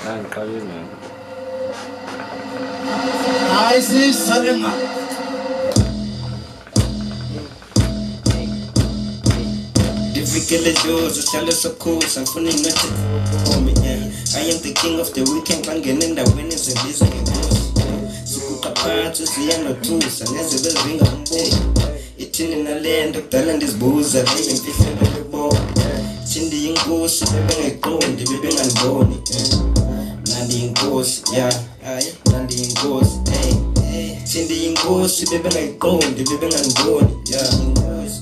I see Salema. Difficult doors, tell us of course, I'm funny nothing. Oh, me, yeah. I am the king of the weekend, I'm getting the winners and this and this. So, good apart, to see no tools, and there's a bell ring on board. Eating in a land of talent is booze, and I am fishing on the board. Cindy in ghost, baby, I go, the baby, and bone. Nandi in ghost, yeah, Nandi in ghost, hey. Cindy in ghost, baby, I go, the baby, and bone, yeah.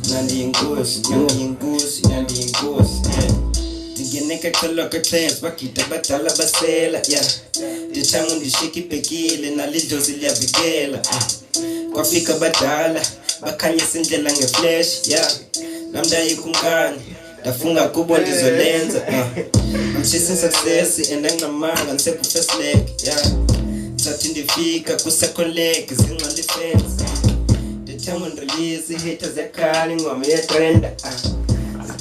Nandi in ghost, Nandi in ghost, Nandi in ghost, yeah. Ngineka kaloka class, bakita batala basela, yeah. The time on the shaky pekile, na lidozi liyabigela, kwafika badala, bakanye sindlela ngeflash, yeah. Namda yikumkani, dafunga kubwa ndizolenza, I'm chasing success, and I'm namanga, nsepu first leg, yeah. Sathi ndifika ku-second leg, zinqala ifence. Time on release, haters are calling on me a trend.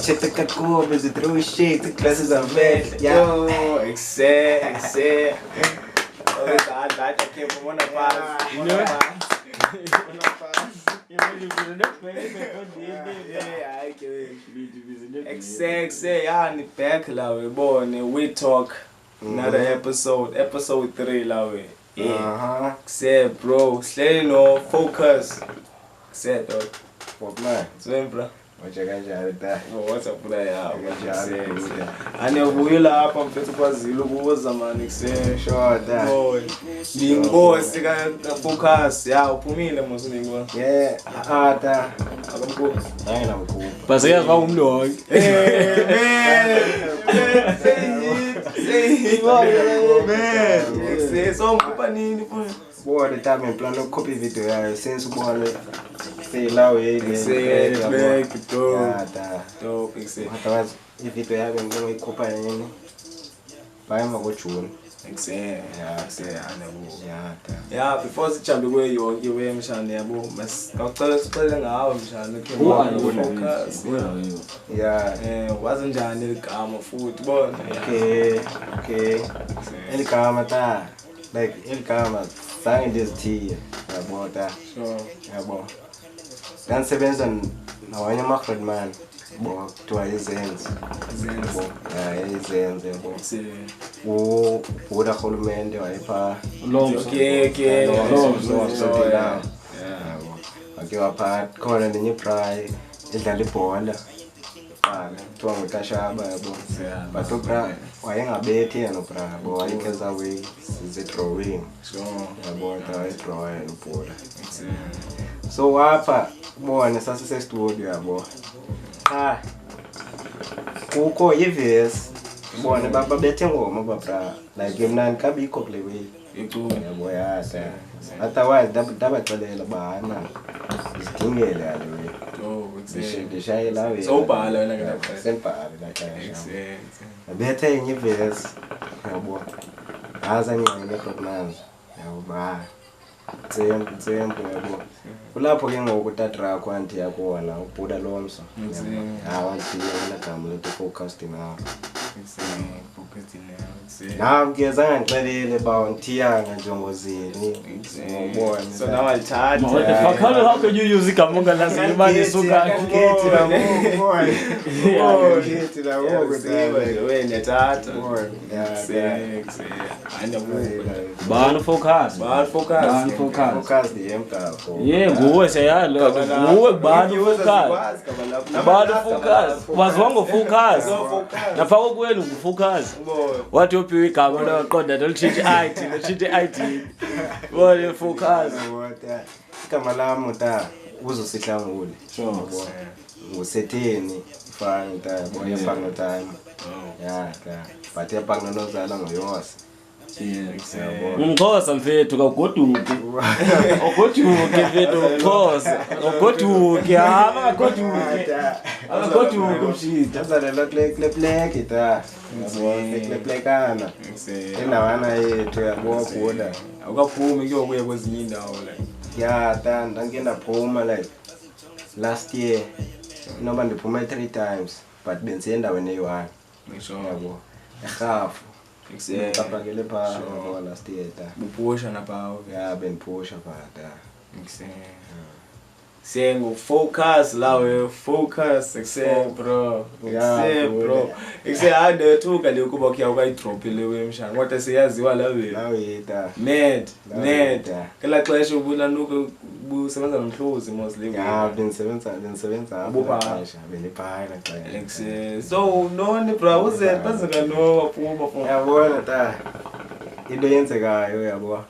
Check the cacob, is it through shit, the classes are bad. Yo, excel. Oh, that came from one of us. You know? Excel, yeah, and back, lawe, born, we talk. Another episode 3, lawe. Yeah. Excel, bro. Slay, no, focus. Set dog. What man? Swim, bro. What's up, bro? Yeah, I know we laugh on Facebook. Zilo was a man. Sure, that. Being boss, the guy focus. Yeah, Pumila Muslim. Yeah, that. I'm cool. But say, I'm dog. Say, some company. Boy, the time in plan of copy video, since one say loud, say black, dope, otherwise, if it were having no copy, buy my watch one. Yeah, before the champion way you will give him Shania, Dr. Spelling out, focus. Yeah, wasn't Johnny Kama football. Okay. El Kamata, like El Kama, sang this tea about that. Sure. About then 7 and now I'm a macro man. Bo to his ends. His ends. Who would a whole man do I pa? Okay. Yeah. Okay, apart, corner in your pride. It's a little to a Tasha, but to cry. Why am I betting and opera? Boy, I guess away is it throwing. So, I bought a throw and pour. So, what? Boy, and a success to boy. Kuko years, born about betting home about like him nan kabi cockle way. Boy, otherwise, double the banana is king. Oh, the shy love so bad, like simple. A better in your face, as I'm young, man. Same, Kula poking over that track one tea, go and put a loans. I want to come to FocusDeNarrow. Now I'm getting about Tia and John was in. So now I charge. How can you use it among us? Everybody is so Focus the empire. Yeah, go say I love go bad focus. Was wrong with focus. Na fago kwenu focus. What you pick camera record don't change IT. What focus. Kama la muta uzo siklamu Sure. Useteni fine time boy pang time. Yeah, but ya pang no zala ngoyose. Umkhosa mfethu kagoduke. Ogoduke mfethu umkhosa. Ogoduke hamba kagoduke. Akagoduke umshita. Tazana lo klek ita. Klekana. Inawana yethu yabobuda. Awukaphumi kuyokuya kwezinye indawo like. Yeah, ngena phuma like last year. Noma ndiphuma 3 times but benziye endaweni eyi-1. Ngisho yabo. Ehafu. ngipapakele pha last year ta Bupusha na pa. ya benipusha pha ta Saying focus lawe focus bro bro I do to kale ukuba kuya drop lewe mshana kodwa siyaziwa lawe ta mad kala xesha ubuna nuku busebenza nomhluzi mostly ya bensebenza Bupha. beniphala xa so noni bro uze bazeka no waphuma for yabona ta into yenzekayo yabo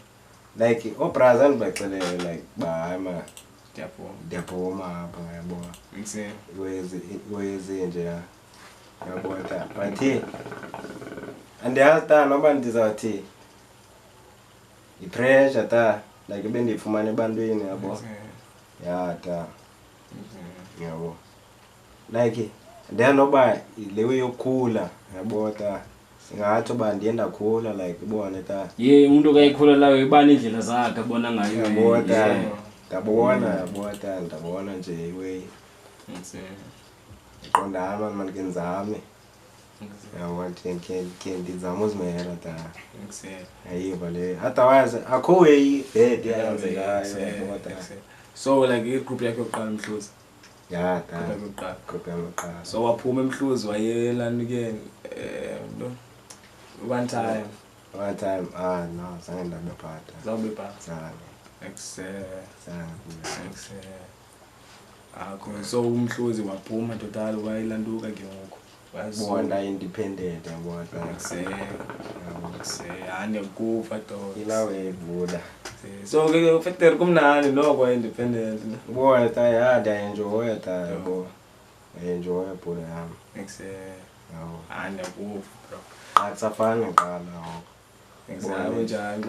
like obrazan baxelele like bayama diyaphuma apha yabona kwezi nje yabona ta but andiyazi ta noba ndizawuthi i-pressure ta like bendifumane ebantwini yabo ya ta yabo like ndiyanoba lewe yokhula yabo ta singathi uba ndiye ndakhula like ibone ta umuntu kayikhula lawo ibani indlela zakhe abona ngayo yabo ta ndabona nje iway qondana man ngenzame yawathi ndizama uzimela ta ayiva le otherwise akho way bed yenzekayo so like igroup yakhe yokuqala Mhluzi ya ta group yokuqala so waphuma eMhluzi wayelani ke no one time no zange ndabephatha zawube pa so Mhluzi waphuma total wayilanduka ke ngoku wazibona independent yabona ane kufa to ilawe evuda so ke fetter kumnani nokwa independent ubona ta ya enjoy ta yabo enjoy pula yami yabo ane kufa bro atsafana qala exactly njani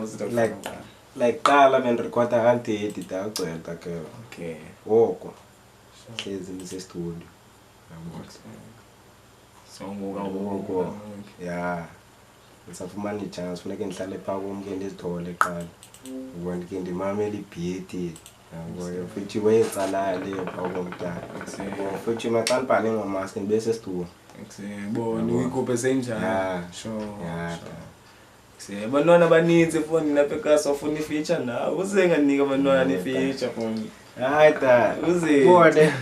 like qala bendirecorda kanti dagcwela ke okay woko hlezi ngisestudio yabo so ngoku ya ngisafumana ichance funeke ngihlale pha kumke ndizithole qala ubona ke ndimamela ibeat yabo futhi wayecala leyo pha kumntana futhi maqanibhale ngomask ndibese studio bona uyikuphe senjani sure abantwana abaninzi foni lapha ekhaya ufuna ifeature nawe uzenganika abantwana ifeature foni hayi ta uzibone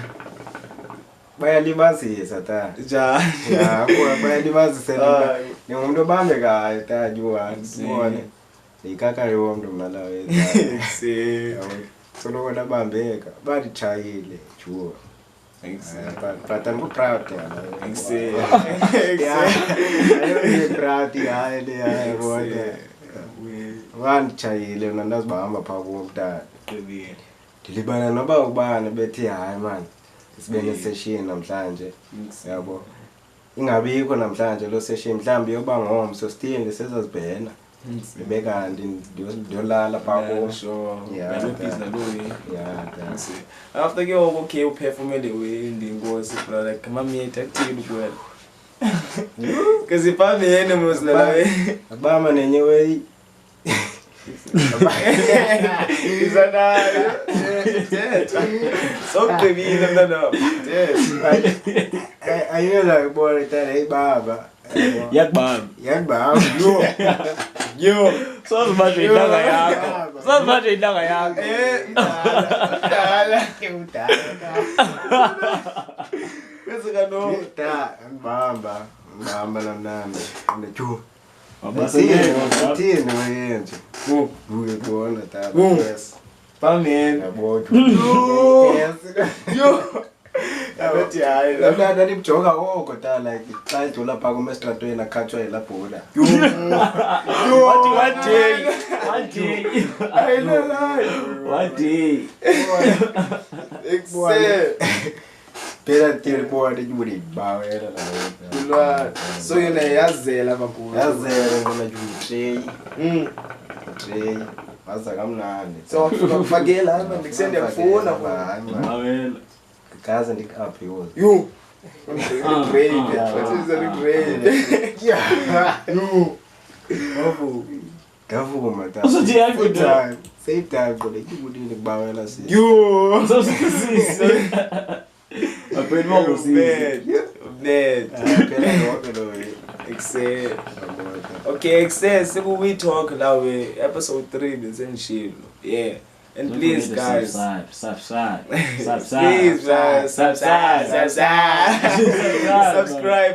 bayalibazisa ta njani ya kuba bayalibazisa ningumuntu obambekayo ta ubone ikaka yomntu mna lawe soloko nabambeka balitshayile juwa but I'm proud wanditshayile mna ndazibahamba phaa kumntana ndilibana noba ubani bethi hayi man sibe nesession namhlanje yabo ingabikho namhlanje lo session mhlawumbi yoba ngomso still ndisezazibhena bekanti ndiyolala phaa kuso after ke okay uperforme the way ndingosi bro like kama miyete akuthini kuwela because iphamene muselawe abama nenye way izanayo sokugqibile mntana ayela ubona tala ibaba yakubamba yo sozibanje indanga yakho sozibanje indanga yakho udala bese kano ta ngibamba namnandi ndeju Thini wayenje ubona ta yes pamene yabo abethi hayi la ndibjoga oko ta like xa idlula phaa kumestratweni akhatshwa yilabhola One day. phela tilibona juli bawela la so yena yazela kakhulu yazela ngona juli tray baza kamnandi so fakela manje ndikusende yakufuna Mawela. kaze ndikaphi yozo yo great what is a great yo ngavuma ta Usuthi yakho same time kodwa ikubudini kubawela si yo so sisise. Apelo mo si. Bad. phela lokho lo Excel. Okay, Excel. So we talk now. Episode 3 is in Shilo. Yeah. And Don't please, forget to guys. subscribe. Please, subscribe,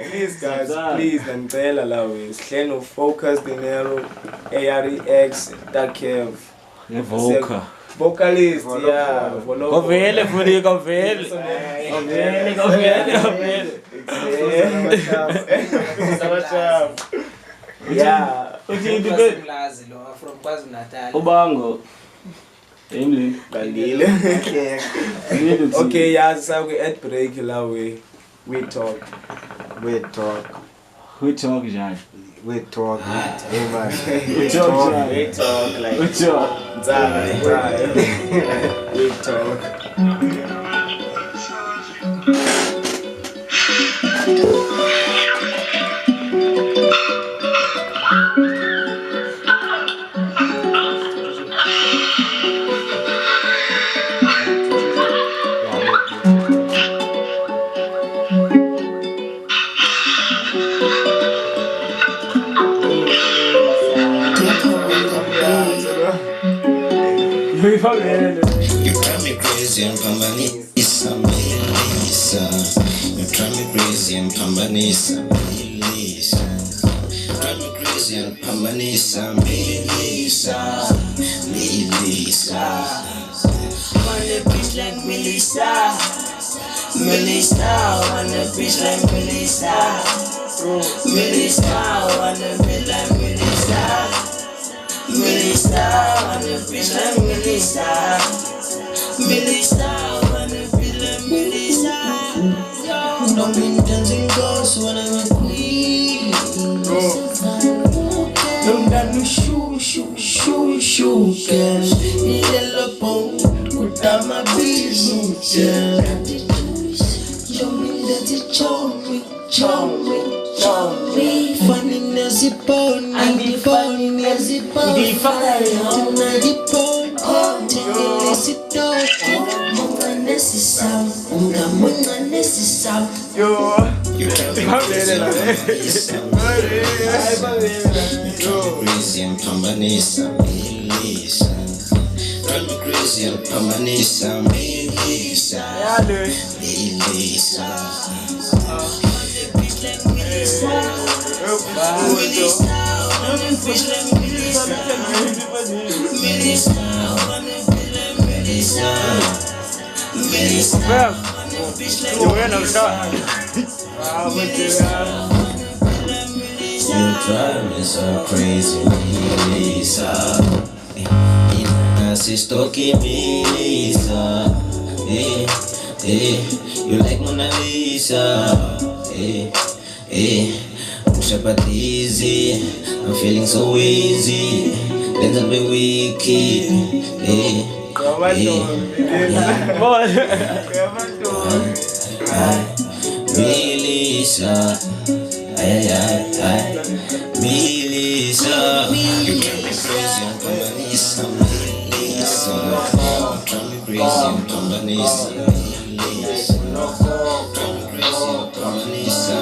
please, guys. Please, and tell allow FocusDeNarrow, AREX, Dakev. Vocalist, yeah. Govele. Yeah. From KwaZulu-Natal. Ubango. Emily. Okay, yeah, so we at break we talk. We talk, Jan. We talk. Hey man. We talk like We talk. We talk. You drive me crazy and Pambanisa, Melissa. You drive me crazy and Pambanisa, Melissa. Drive me crazy and Pambanisa, Melissa, Melissa. Wanna bitch like Melissa. Melissa, wanna bitch like Melissa. Melissa, wanna bitch like Melissa. Melissa, wanna bitch like Melissa. Melissa, wanna bitch like Melissa. Don't be dancing girls when I'm a queen. Don't got no shoe, girl. Yellow bone, without my business, girl. Don't be dirty, charming. Funny as it bone, funny as it bone. Tonight it bone, tingle as it dog. Munga nesi sound. Yo. You drive me crazy and Pambanisa, Melissa. Drive me crazy and Pambanisa, Melissa. Melissa. You drive me so crazy, Melissa. Sister, give me Lisa. You like Mona Lisa. Easy. I'm feeling so easy. Then I'll be wicked. Melissa. Melissa. You drive me crazy and Pambanisa, Melissa. Drive me crazy and Pambanisa, Melissa. Drive me crazy and Pambanisa,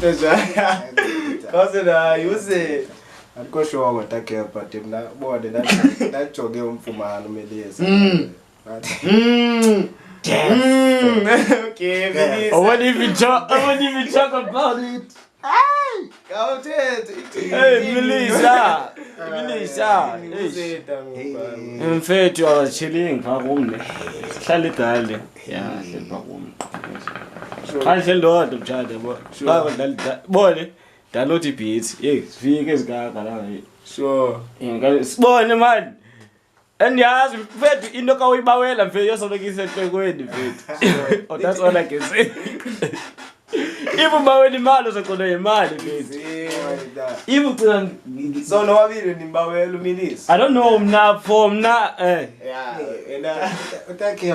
Melissa. Alikuwa show watake hapa tim na bode na choge mfumano Melissa. Okay, I won't even talk about it. Hey, Melissa. Mfethu chilling phakumne. Hlala idale. Yeah, hlala phakumne. Hayi ndodo mthatha bo. Bone download beats. Sifike ezikaka la. Sure. Sibone man. Andiyazi mfethu into ka uyibawela mfethu yosolokise enhlekweni mfethu. Oh, that's all I can say. If ubawela imali uzoqola imali mfethu. If ucela So no wabili nimbawela Melissa. I don't know mna Yeah, utake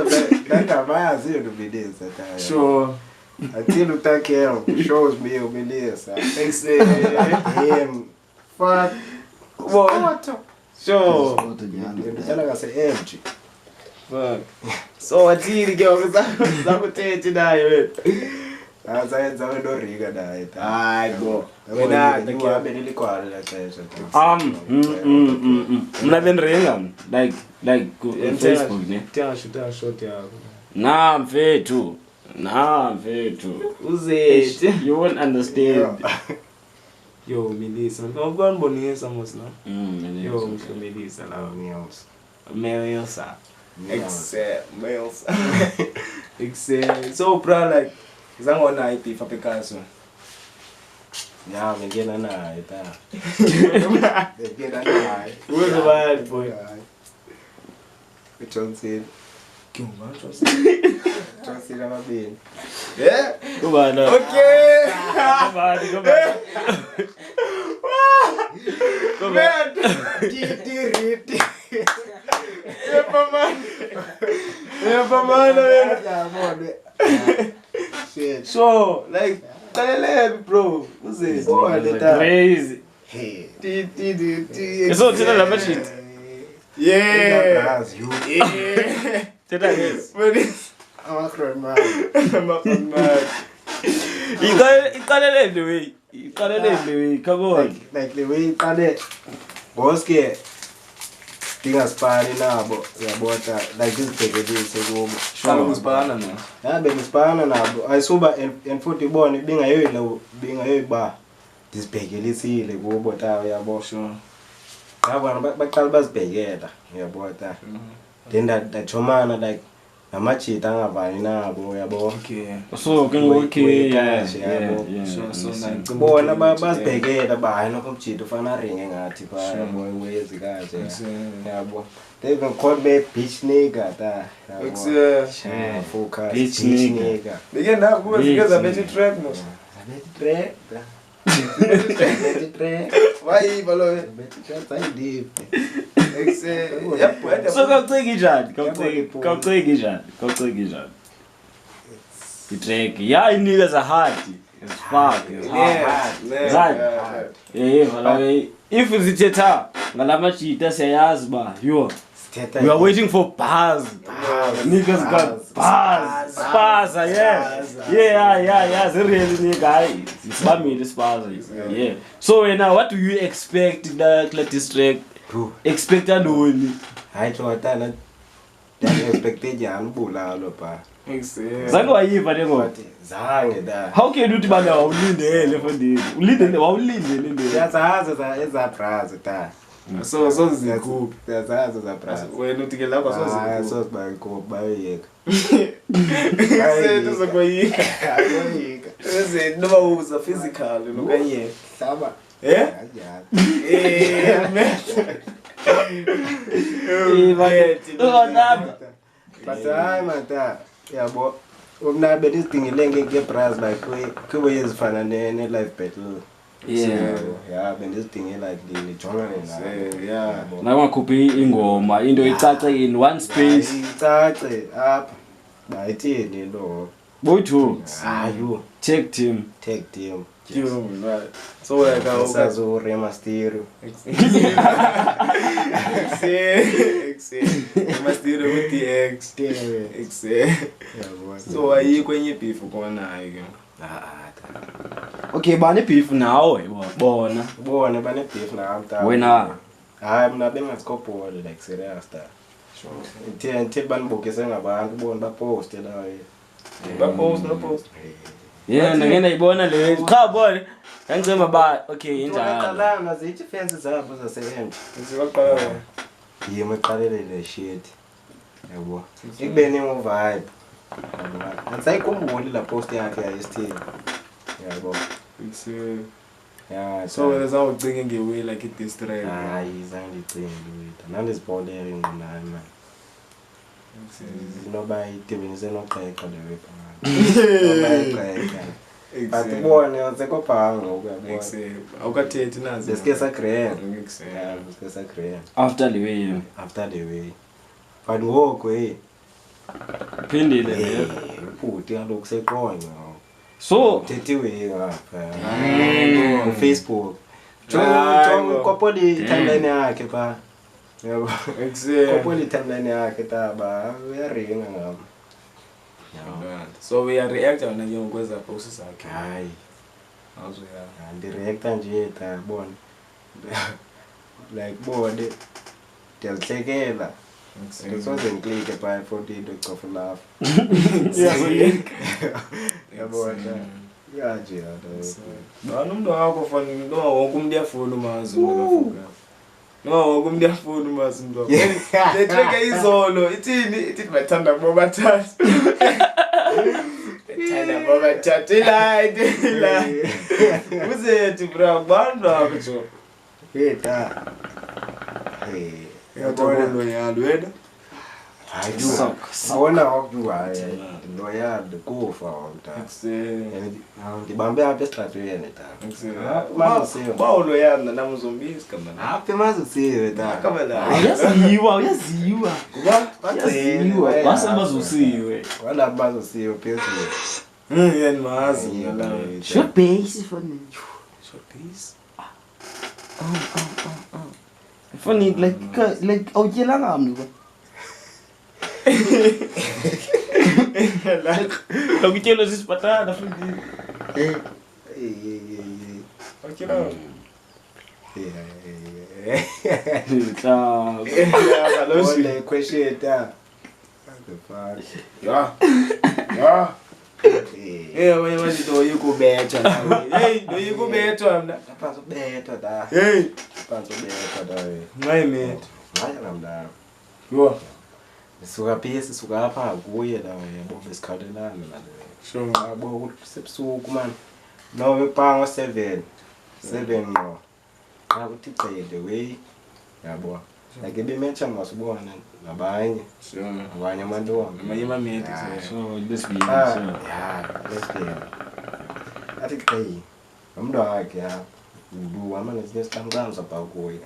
danda bayazi to Melissa ta. Sure. Until utake shows me Melissa. Thanks. Him fuck What? Sure. Ndicela ngase empty. Fuck. So wathini ke wakuzakuthethe naye azayenza wedoriga naye hayi bo wena wena ngiwabe lilikwala la xesha mna bendiringa like ku Facebook ne thenga shot yakho mfethu uzethi you won't understand yo Melissa ngibonisa mos no yo yo Melissa la ngiyos Melissa except so bro like zangona ibeef apekaso ya ngena naye ta ngena naye uzo bad boy Johnson Johnson ababini yeah kubana okay kubana man diriti Epamana shit so like kalele bro uze crazy so tena la machine yeah tena yes but it's iqalele the way come on like the way iqale boske dingaspani nabo yabota like izibhekelise kubo shalo kusibana na yabe ngisibana nabo ayisuba and futhi ibone bingayoyiba disibhekelisile kubo tawo yabo sure ngabona baqala bazibhekela yabota then that like namachita angavani nabo yabo okay so ke okay yeah so like bona bazibhekela bahayi nokumchita ufana ringe ngathi pha yabo wezi kaje yabo they even called me bitch nigga ta yabo focus Bitch nigga. begin now go together better track most Better track why balo better track deep except yep so kawuceki njani itrack ya inikeza hard as fuck if zithetha ngalamajita siyayazi ba yo we are waiting for bars niggas got bars yeah really nigga sibamile bars yeah so now what do you expect the district expect alone hayi tshotana expected yani bulalo pa except zange wayiva lengoba zange da how can you bana awulindele mfondini wawulindele nto yazaza eza bras ta so zikuphi yazaza za bras wena uthi ke lapha so so bayiko bayeka except uzokuyika eze noma uza physical lokanye hlaba but hayi mata yabo umnabe lisidingile ngebras like kube yezifana ne live battle yeah bendisidinge like lijongane nayo yeah nawakhuphi ingoma into icace in one space icace apha bayithini lo boyithu hayo tag team right so like sazo remaster Master with the X so ayikho enye beef konayo ke okay bani beef nawe bona bane beef na amta wena hayi mina bengasikophola like serious ta sure until banibukise ngabantu bona bapost la bapost no post yeah ngena ibona le cha bona ngicema ba okay injalo qala zithi fence zabo zaseend zibaqala yimi qalele le shit yabo ikubeni ngo vibe ansayikhumbuli la post yakhe ya ST yabo yeah so there's all thinking ngewe like it distract hayi zangicinga nandizibonele nginani man noba idibinise noqeqa lewe phakathi but ubone usekopanga ukuyabona awukathethi nazi leske sagreen leske sagreen after the way but ngoku phindile futhi kaloku seqonyo so thethiwe ngapha ku Facebook jonga kopoli timeline yakhe pha yabo Ekuseni. kopoli timeline yakhe taba uyaringa ngam So we are reacting on your kweza process yakhe. hayi Awuzoya. ndireacta nje tabona like bode ndiyazihlekela ndisoze ndiklike phaa efotini ndicofa laugh yabona kanje Bani umuntu wakho fana no wonke umuntu uyafuna umazi ngokufuna. No wonke umuntu uyafuna umazi umuntu wakho. Le track izolo ithi bathanda kubo bathathu. Bathanda kubo bathathu la. Uzethi bro bantu wakho. eta Yabona yalo wena. hayi awona wakuwaye loyal kufa wonta Ekuseni. ndibambe apha esitratweni ta Bawulo yami namuzombisi kamana. apha mazusiwe ta Kamala. Uyaziwa. baziwa Base bazusiwe. wala bazusiwe phezulu Yeni mazi ngala. Short base funny. Short piece. Funny like awutyelanga mntu. Lokutyelo sisipatana futhi. Okay. Cha. Ole question ta the fuck Yeah. Wena manje doyikubetha nawe. Hey, doyikubetha mna. phansi ubetha ta Hey, phansi ubetha ta we ngayi mate. ngaya namdala Yo. sisuka phi sisuka apha kuye la yabo besikhalelana la Sure. yabo ukuthi sebusuku man no bepanga 7 no akuthi qede we yabo like bemecha masibona nabanye Sure. abanye amantombi Mayima mate. So this be yeah let's go athi qedi umntu wakhe ya udu amane sinesicamcam sabhakuye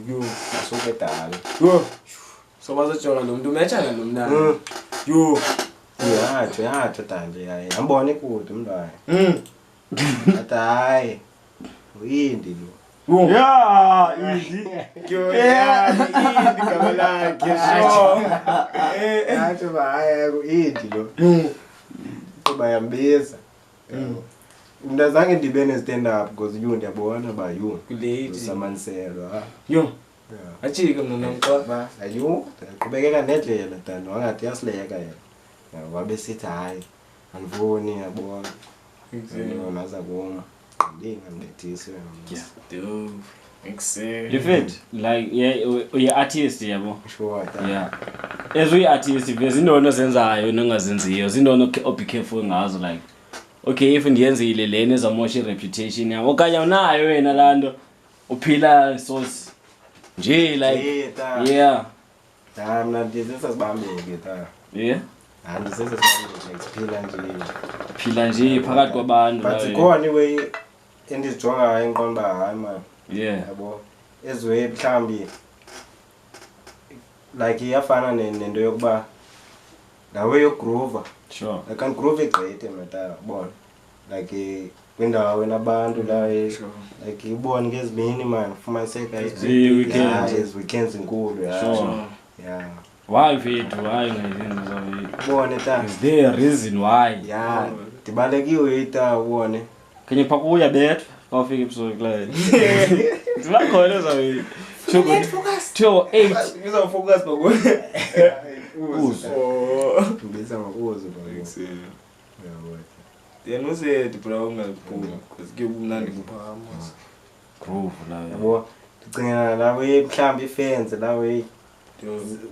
Yo. asuke dala Yo. So bazojola lo muntu umechana lo mnana. Yo. yatsho tanje yaye ambone kude umntu wakhe athi hayi uyindi lo Yeah, easy. Yo. Yeah, igama lakhe. Sure. yatsho ba hayi uyindi lo kuba yambiza umntu azange ndibe ne-stand up because yu ndiyabona uba yu Kulate. usamaniselo Yo. Achike mna mqa. ba ayu qhubekeka nendlela tani wangathi yasileka yena wabe sithi hayi andifuni yabona naza kum ndingandethisi Dude. Ekuseni. You fit like yeah artist yabo. sure Yeah. As we artist vezi indono zenzayo nongazenziyo zindono be careful ngazo like okay if ndiyenzile lena ezamosha reputation yakho okanye unayo wena lanto uphila source nje like yeah mna ndisesibambeke ta yeah andisesibambeke siphila nje phila nje phakathi kwabantu but khona iway endizijongayo enqondo uba hayi man yeah yabo eziwe mhlawumbi like iyafana nento yokuba nawe yogroova sure I can groove igqithe mata bona like kwindawo enabantu la like ibona ngezimini man fumaniseka weekends weekends inkulu sure yeah why fit why ngezinto zawe bone ta is there a reason why yeah dibalekiwe ita ubone can you pakuya bet awufika episode like zibakhona zawe to 8 Ngizofocus bako. uzo Oh. ngibiza ngokuzo babo Ekuseni. yabo Yena usethi bro ungaphuma because kuyobunandi kuphakama. groove la yabo ngicingela lawe mhlawumbe ifence lawe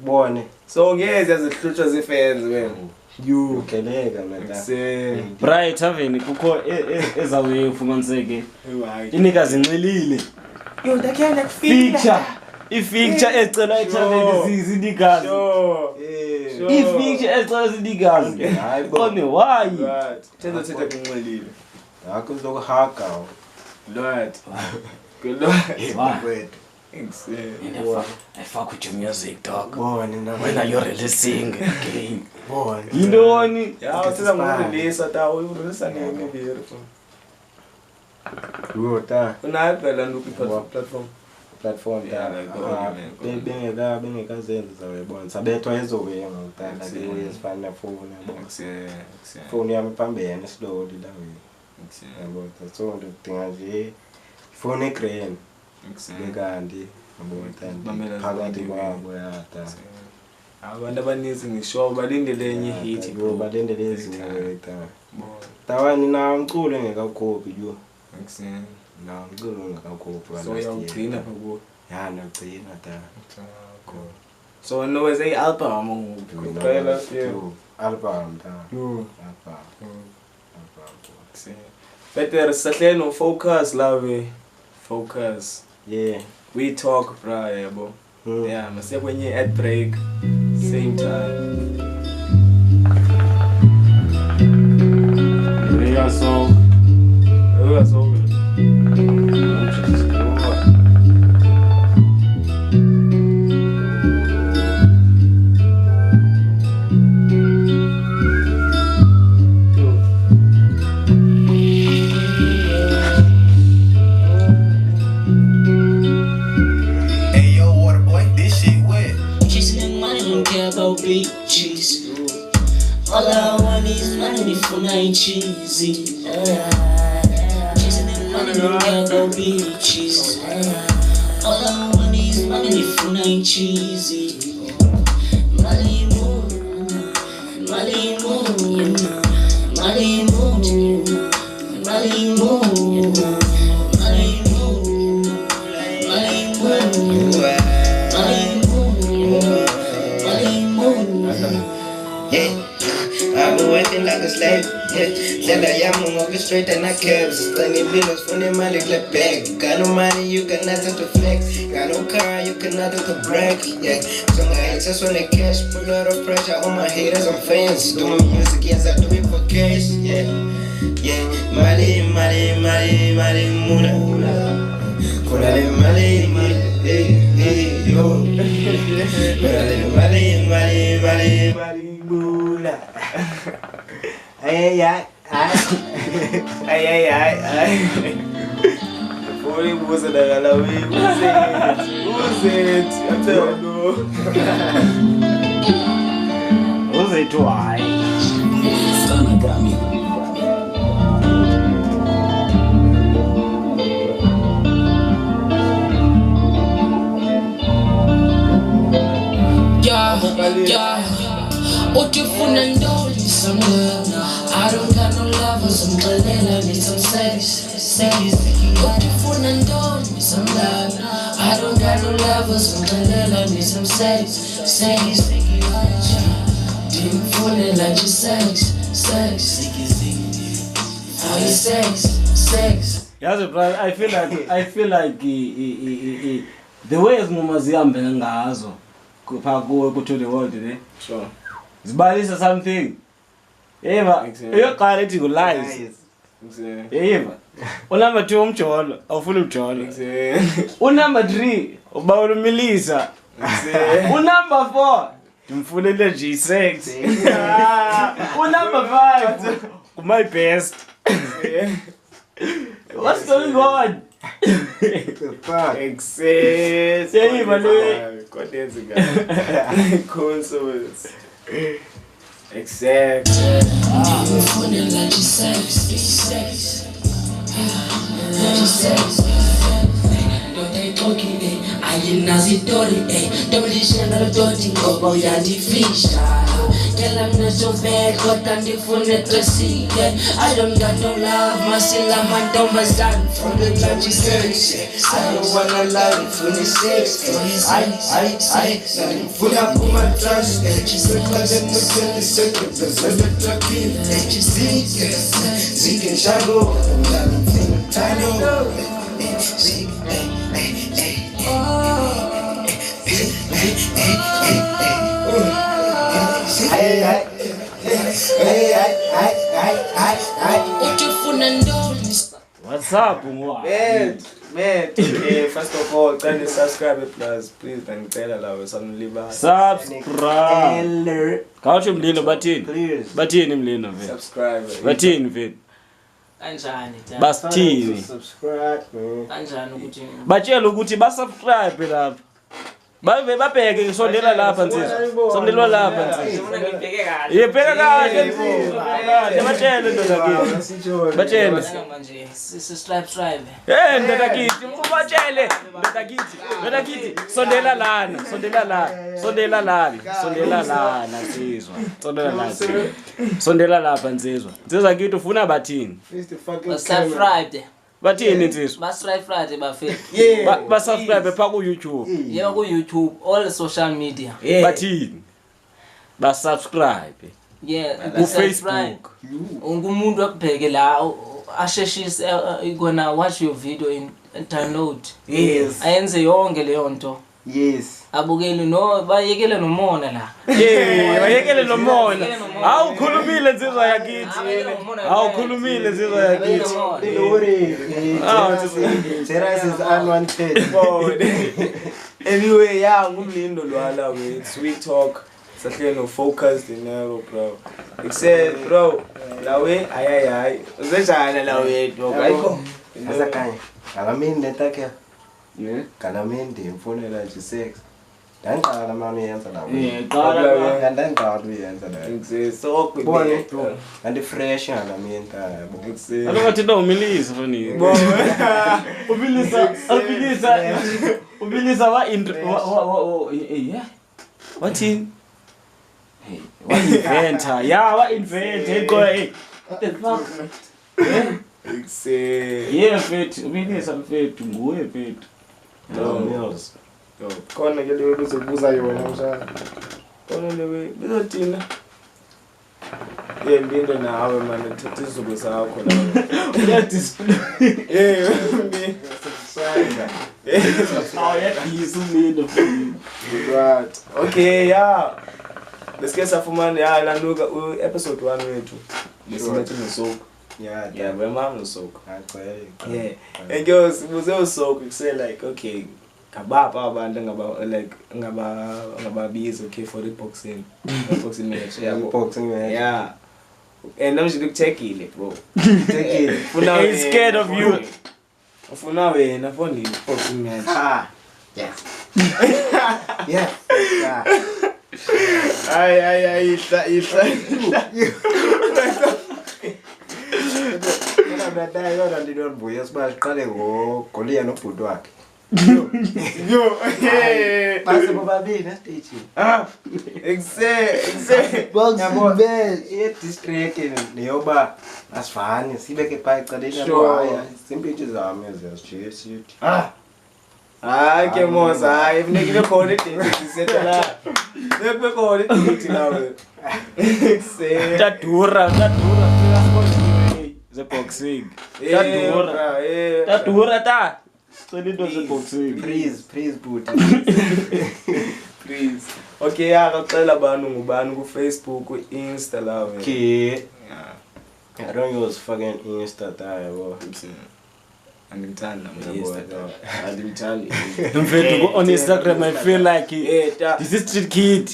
bone So ngeze yazihlutshwa zifans wena. You. ukeleka mata Ekuseni. Bright Haven kukho ezawe ufumaniseke Hayi. inikazi inxilile Yo ndakhe nakufika. feature i-feature ecelwa eThaveni zinikazi Sure. i-feature ecelwa zinikazi hayi bo qone why Right. Thetha kunxelile. yakho zokuhaga Right. Good luck. why Ekuseni. I fuck with your music dog bone when are you releasing again bone yintoni Ya uthetha ngokurelease ta urelease nini beautiful. Uta Unayo phela no platform. platform Yeah, ta like bengekazenzi zawuyibona sabethwa ezokuye ngokutanda ke ezifana nefoni yabona ifoni yami phambene slowly la yabona so ndidinga nje ifoni egreen bekanti yabona phakathi kwabo yata abantu abaninzi ngisho balindele enye hit bro balindele ezinye tawani na umculo engekakhophi jo na umculo engekakhophi so uyawugcina phako ya nagcina ta so no is a album kuphela album ta album better sahle no focus love focus yeah we talk bra yabo yeah mase kwenye ad break same time we are so bitches. All I want is money for 9 cheesy. Chasing the money, don't care about bitches. All I want is money for 9 cheesy. Money moon, money moon, money moon, money moon, I've been working like a slave, Then I am orchestrate and I cabs. Tiny bills for the money clip back. Got no money, you got nothing to flex. Got no car, you got nothing to brag. So my access on the cash, put a lot of pressure on my haters and fans. Do my music, yes, I do it for cash, Mali, mali, mali, mali, mula, mula. Mali, mali, mali, yo. Mali, mali, mali, mali, mali, mula. Ay. Before he was at the who's it? I tell you. Who's it? Why? Yeah. What you finna do? Need some love. I don't got no lovers. I'm gonna need some sex. What you finna do? Need some love. I don't got no lovers. I'm gonna need some sex. Didn't fall in like your sex. How you sex? Yes, brother. I feel like the way as mumaziambe ngazo kupha to the world today. Sure. Zibalisa something. Eva, eyoqala ethi lies. Eva. Unumber 2 umjolo, awufuna umjolo. Unumber 3 ubawula umilisa. Unumber 4 ndimfunele G6. Unumber 5 my best. What's going on? The fuck? Excess. Yeah, man. Condense guy. Consoles. Exactly. Didn't fall in like your sex. They talking, I ain't nazi dirty, double channel dirty, go ya the fish. Tell I'm not so bad, but I'm the phone at the sea. I don't got no love, my silla man don't stand from the lunch sex. I don't wanna love for the sex. I full up on my trust. She's like them with the seconds, and the trucking. Zeke and Shago, Tano. What's up, man? First of all, kindly subscribe plus please and tell us some liver. Subscribe. Kausho mlilo batini. Please. Batini mlilo vile. Subscribe. Batini vile. kanjani ta basithini subscribe man. kanjani ukuthi batshela ukuthi basubscribe lapha bave babheke sondela lapha nsizwa sondelwa lapha nsizwa ngifuna ngibheke kahle yebheka kahle batshele ndoda kithi batshele manje subscribe ndoda kithi ubatshele ndoda kithi sondela lana nsizwa sondela lapha nsizwa kithi ufuna bathini subscribe bathini nsizwa basubscribe bafethu basubscribe pha ku YouTube yebo ku YouTube all social media bathini basubscribe ku Facebook ungumuntu akubheke la asheshise gonna watch your video in download ayenze yonke leyo nto abukeli no bayekele nomona la bayekele nomona awukhulumile nsizwa yakithi awukhulumile nsizwa yakithi Terrace is unwanted. Anyway, yeah, ngumlindo lwala with sweet talk. Sahle no FocusDeNarrow, bro. Excel, bro. Lawe ayayi. Uzenjani lawe dog? Ayikho. Asakanye. Akamini lentakhe. Kanamini ndimfonela nje 6. Ndangiqala manje uyenza lawo. qala ndangiqala uyenza lawo. Ngizesoko Bone bro. Kanti fresh ngamini yabo. alokuthi ndo umilisa foni ubilisa wa wathini wa inventor wa inventor what the fuck fethu ubilisa mfethu nguwe fethu Mills. Khona ke lewe bezokubuza yona mshana. Khona lewe bezothina. Ndindo nawe manje thatha izuku sakho nawe. uyadisplay Me. yadisa ulindo Right. Okay, yeah. Let's get safumana la nuka episode 1 wethu. Lesimethe nosoku. Yeah, wemama nosoku. Yeah. And girls, buze usoku say like okay, kababa abantu ngababiza okay for the boxing match. Yeah. And I'm just taking it, bro. Take it. he's scared of you For now, wena for the boxing match. Yes. Yeah. Ay, Yona ndinonbuya siqale ngoGoliath nobhuti wakhe. Yo. Base bobabili stage. Exactly. Yabo district neyoba asifani sibeke pha ecaleni yabo simpintshi zami eziyashiya sithi. Ke moza, hayi funekile khona idate setela. Nekube khona idate nawe. tadura ze boxing tadura ta into ze boxing Please bhuti. Please. Okay, akaxela abantu ngubani ku Facebook, ku Insta lawe. Okay. I don't use fucking Insta yabo. Angimthanda Insta. Angimthandi. mfethu on Instagram I feel like this is street kid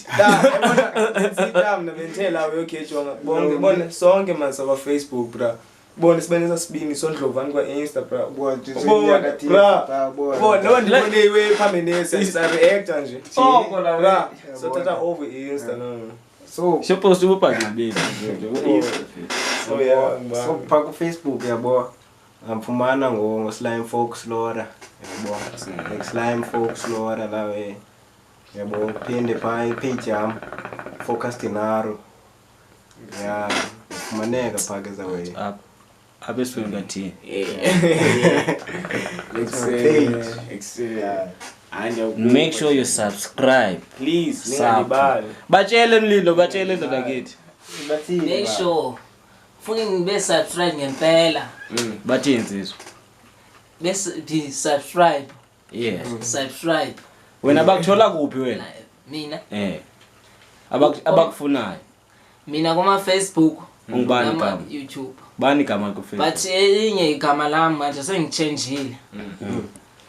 Sitam nabentela we okay jonga. Bonke sonke manje kwa Facebook bra. Bona sibenza sibini sondlovani kwa Insta bra. Bona lo ndibone we phambene sa react nje. Bra. So tata over Insta no. So supposed to be big So yeah. so pha ku Facebook yabo. Amfumana ngo Slime Fox Lora yabo. Slime Fox Lora lawe. Yabo phinde pha page yami FocusDeNarrow. Yeah, maneka phake zawe. abeswenga thi make sure you subscribe Please, batshele mlindo batshele ndoda kithi make sure ufuna ngibe subscribe ngempela bathi insizwa bese be subscribe yes subscribe wena bakuthola kuphi wena mina abakufunayo mina kuma Facebook ungubani nama igama YouTube bani igama ku Facebook but elinye igama lami manje sengichangeile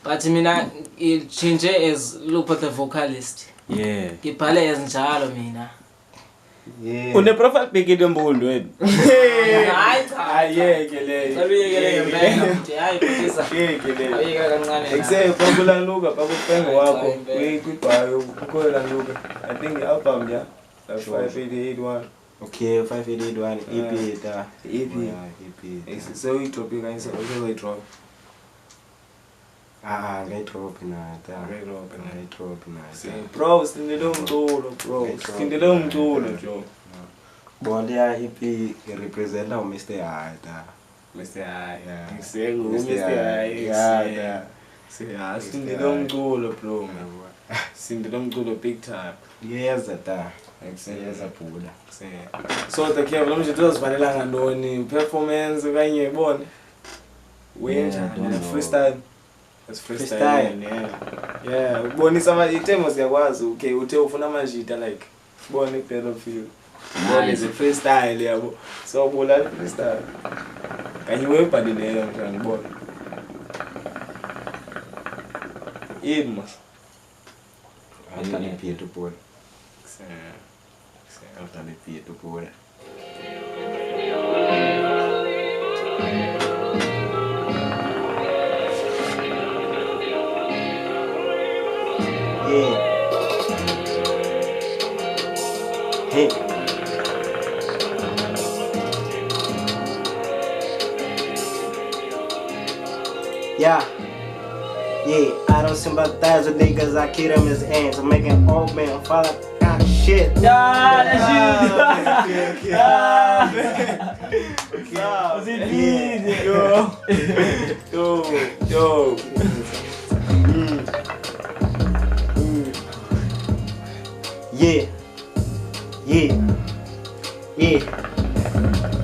but mina change as Lupa the vocalist yeah ngibhale as njalo mina Yeah. Une profile pic idombundo wena. Hayi ayeke le. Saluyekele ngempela mthi hayi phutisa. Yeke le. Ayeka kancane. Ekuse kwakulanuka bakupengo wakho kwibhayo kukholanuka. I think the album yeah. That's 5881. Okay, 581 EP ta. EP. Yeah, EP. So we drop you guys also drop. Ngayidrop na ta. Ngayidrop na. Ngayidrop na. Bro, sindele umculo bro. Sindele umculo Joe. Bonde ya EP representa u Mr. High ta. Mr. High. Yeah. Ngisengu Mr. High. Yeah. Sindele umculo bro. Sindele umculo big time. Yes ta. Yes apuda. So the Kevin manje tuzosifanelanga ndoni performance kanye yibone. Wenza freestyle. That's freestyle. Yeah. Ubonisa ama itemo siyakwazi okay uthe ufuna amajita like bone battlefield. Bone is freestyle yabo. So bola freestyle. Kanye webhalile mntwana ngibona. Yini mas? After EP to put. After EP to put. Yeah. Hey. Yeah. Yeah, I don't sympathize with niggas, I keep them as ants. I'm making old man fall like shit. Yeah, that's it. Yo.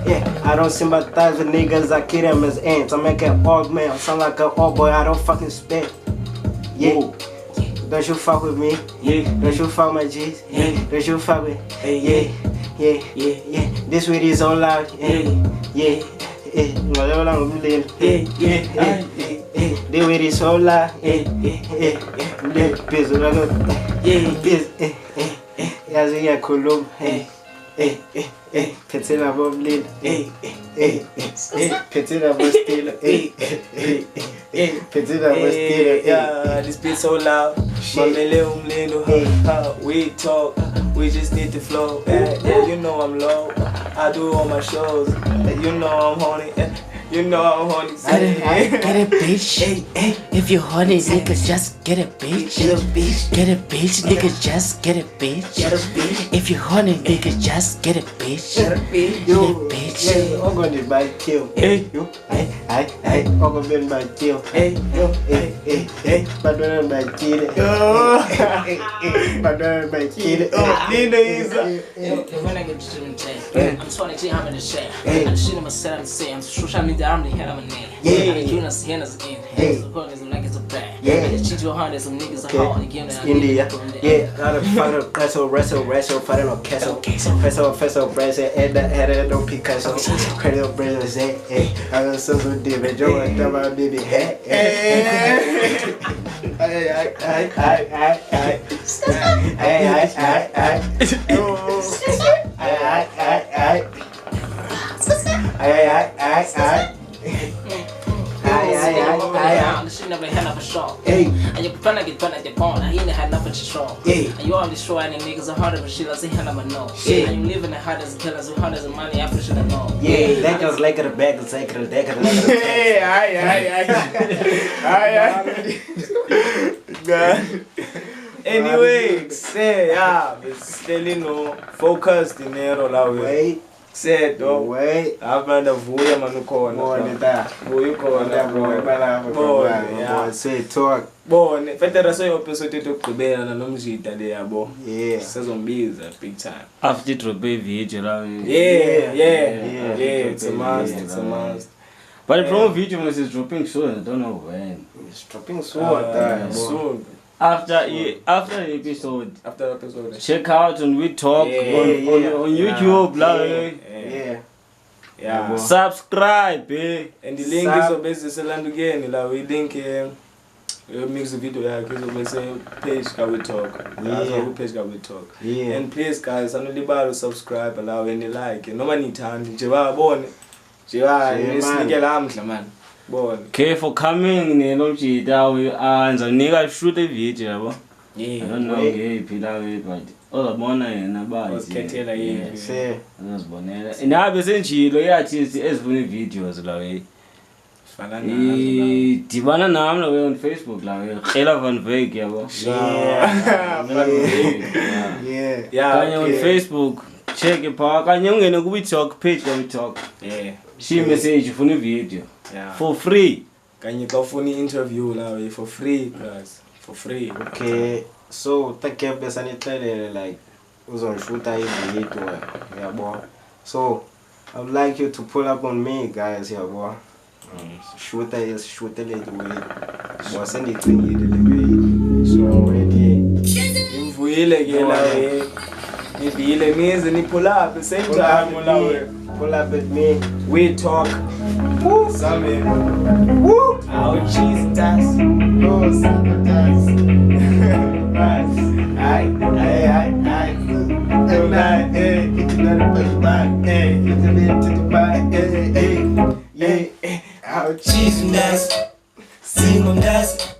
Yeah, I don't sympathize with niggas, I keep them as ants. I make an old man sound like an old boy, I don't fucking spit. Yeah. Ooh. Don't you fuck with me? Yeah. Don't you fuck my G's? Yeah. Don't you fuck with? Hey, Yeah. This weed is so loud. Yeah. Ngalewa la ngumlilo. The weed is so loud. Busy like busy. Yazi yakhuluma. Phethela bomlilo. Phethela bostilo. Phethela bostilo. Yeah, this beat so loud. Mamele umlilo. We talk. We just need to flow. Yeah, you know I'm low. I do all my shows. You know I'm horny. You know I'm horny. Get it, bitch. If you horny, niggas just get it, bitch. Get it, bitch. Niggas just get it, bitch. If you horny, niggas just get it, bitch. Get it, bitch. I'm gonna buy kill. You, I'm gonna buy kill. But don't buy kill. But don't buy kill. When I get to the I'm just want to see how many share. I'm shooting myself and say I'm social media. I'm the head of my name. I'm doing us hands again. Hands like it's a bad. I just cheat your heart. Some niggas are hard again. India, not a fucking wrestle, fighting on castle. Fesso, Brazil, and no Picasso. Credit Brazil, say, I was so deep, and Joe, and my baby, She never had enough shot. And you plan to get fun at the pawn. I ain't had nothing to show. And you all destroy and niggas are harder, but shit, I say, hell, I'm a no. And you living the hard as a killer, so hard as a money, I should have known. Yeah, that goes like a bag, it's like a deck, Anyway, say, yeah, still no FocusDeNarrow la way. Said, oh, wait. I've been a voya manucona. Boy, say talk. Born, Federation episode to Kubera and Nomjita de Abo. Yeah. Season B is a big time. After Trope video. Yeah, it's a must. But the promo video is dropping soon, I don't know when. It's dropping soon. Soon. After episode. After episode. Check out on We Talk on YouTube. Yeah. Subscribe, And the link is on basis land again. We link mix video yakhe izobese page ka we talk. Yazi page ka we talk. And please guys, anolibala subscribe la and like noma nithandi nje babone. Nje nisinike lamhla man. Bone. Okay for coming nelojita we anzanika shoot a video yabo. I don't know ngephi la we but ozabona yena bathi. Ukhethela yini? Uzibonela. Inabe senjilo yathi ezivuna videos la we. Dibana nami la we on Facebook la we Khela van Veek yabo. Yeah. Kanye on Facebook check it pa kanye ungene ku talk page ka talk. She message ufuna video. For free. Kanye ka ufuna interview la we for free guys. For free. Okay. So take besa nixelele like uzongishuta ivideo yabo. So I would like you to pull up on me guys yabo. Shoot le way. Wase ndicingile le way. So ready. Imvuyile ke la we. Nibile nize ni pull up same time la we. Pull up with me. We talk. Woo. Same. Woo. Our cheese dance. Oh, sabotage. Aye. Don't lie, it's not a push back, it's a bit to the back, Our cheese and dance, sing on dance.